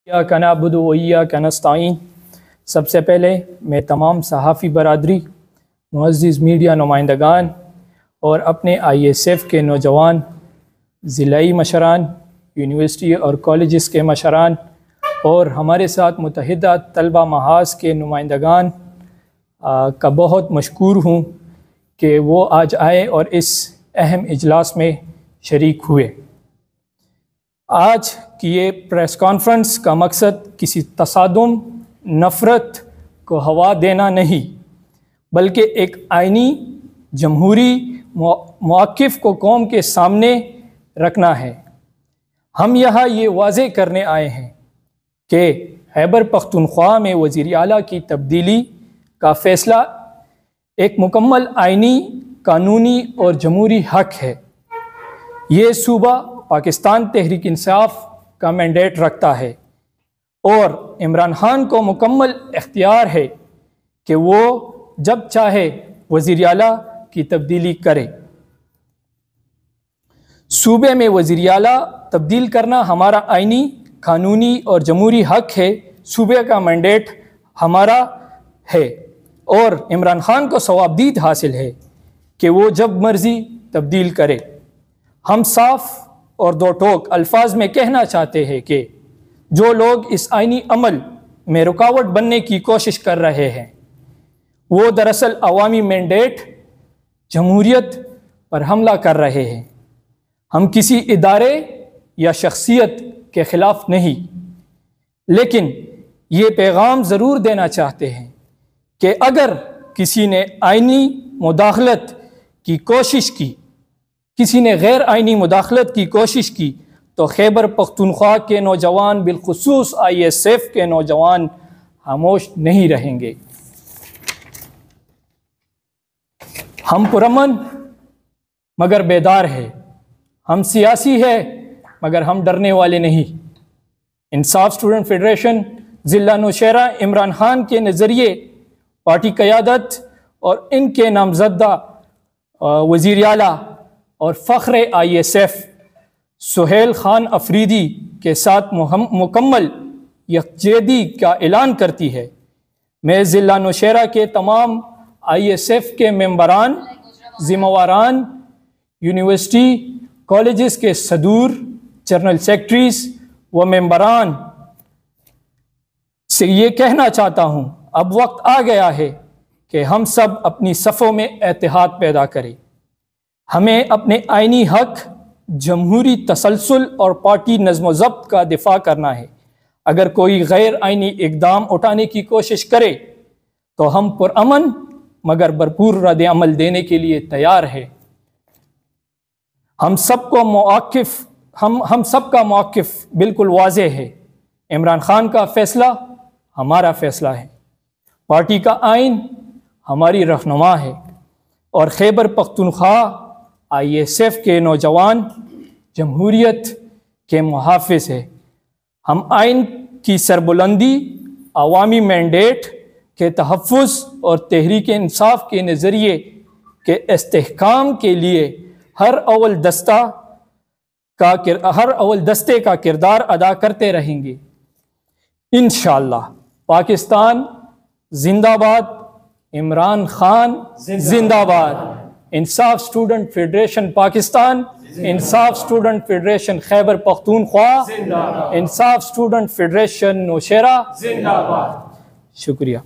ایاک نعبد و ایاک نستعین۔ سب سے پہلے میں تمام صحافی برادری، معزز میڈیا نمائندگان اور اپنے ISF کے نوجوان، ضلعی مشران، یونیورسٹی اور کالجز کے مشران اور ہمارے ساتھ متحدہ طلبہ محاذ کے نمائندگان کا بہت مشکور ہوں کہ وہ آج آئے اور اس اہم اجلاس میں شریک ہوئے۔ آج کی یہ پریس کانفرنس کا مقصد کسی تصادم، نفرت کو ہوا دینا نہیں، بلکہ ایک آئینی جمہوری موقف کو قوم کے سامنے رکھنا ہے۔ ہم یہاں یہ واضح کرنے آئے ہیں کہ خیبر پختونخوا میں وزیر اعلیٰ کی تبدیلی کا فیصلہ ایک مکمل آئینی، قانونی اور جمہوری حق ہے۔ یہ صوبہ پاکستان تحریک انصاف کا مینڈیٹ رکھتا ہے اور عمران خان کو مکمل اختیار ہے کہ وہ جب چاہے وزیر اعلیٰ کی تبدیلی کرے۔ صوبے میں وزیر اعلیٰ تبدیل کرنا ہمارا آئینی، قانونی اور جمہوری حق ہے۔ صوبے کا مینڈیٹ ہمارا ہے اور عمران خان کو ثوابدید حاصل ہے کہ وہ جب مرضی تبدیل کرے۔ ہم صاف اور دو ٹوک الفاظ میں کہنا چاہتے ہیں کہ جو لوگ اس آئینی عمل میں رکاوٹ بننے کی کوشش کر رہے ہیں وہ دراصل عوامی مینڈیٹ، جمہوریت پر حملہ کر رہے ہیں۔ ہم کسی ادارے یا شخصیت کے خلاف نہیں، لیکن یہ پیغام ضرور دینا چاہتے ہیں کہ اگر کسی نے آئینی مداخلت کی کوشش کی، کسی نے غیر آئینی مداخلت کی کوشش کی تو خیبر پختونخوا کے نوجوان، بالخصوص ISF کے نوجوان خاموش نہیں رہیں گے۔ ہم پرامن مگر بیدار ہیں، ہم سیاسی ہیں مگر ہم ڈرنے والے نہیں۔ انصاف اسٹوڈنٹ فیڈریشن ضلع نوشہرہ عمران خان کے نظریے، پارٹی قیادت اور ان کے نامزدہ وزیر اعلیٰ اور فخر ISF سہیل خان افریدی کے ساتھ مکمل یکجہتی کا اعلان کرتی ہے۔ میں ضلع نوشہرہ کے تمام ISF کے ممبران، ذمہ واران، یونیورسٹی کالجز کے صدور، جنرل سیکرٹریز و ممبران سے یہ کہنا چاہتا ہوں، اب وقت آ گیا ہے کہ ہم سب اپنی صفوں میں اتحاد پیدا کریں۔ ہمیں اپنے آئینی حق، جمہوری تسلسل اور پارٹی نظم و ضبط کا دفاع کرنا ہے۔ اگر کوئی غیر آئینی اقدام اٹھانے کی کوشش کرے تو ہم پرامن مگر بھرپور رد عمل دینے کے لیے تیار ہیں۔ ہم سب کا موقف بالکل واضح ہے۔ عمران خان کا فیصلہ ہمارا فیصلہ ہے، پارٹی کا آئین ہماری رہنما ہے اور خیبر پختونخوا ISF کے نوجوان جمہوریت کے محافظ ہے۔ ہم آئین کی سربلندی، عوامی مینڈیٹ کے تحفظ اور تحریک انصاف کے نظریے کے استحکام کے لیے ہر اول دستے کا کردار ادا کرتے رہیں گے۔ انشاءاللہ۔ پاکستان زندہ باد، عمران خان زندہ باد۔ انصاف اسٹوڈنٹ فیڈریشن پاکستان، انصاف اسٹوڈنٹ فیڈریشن خیبر پختونخوا، انصاف اسٹوڈنٹ فیڈریشن نوشہرہ زندہ باد۔ شکریہ۔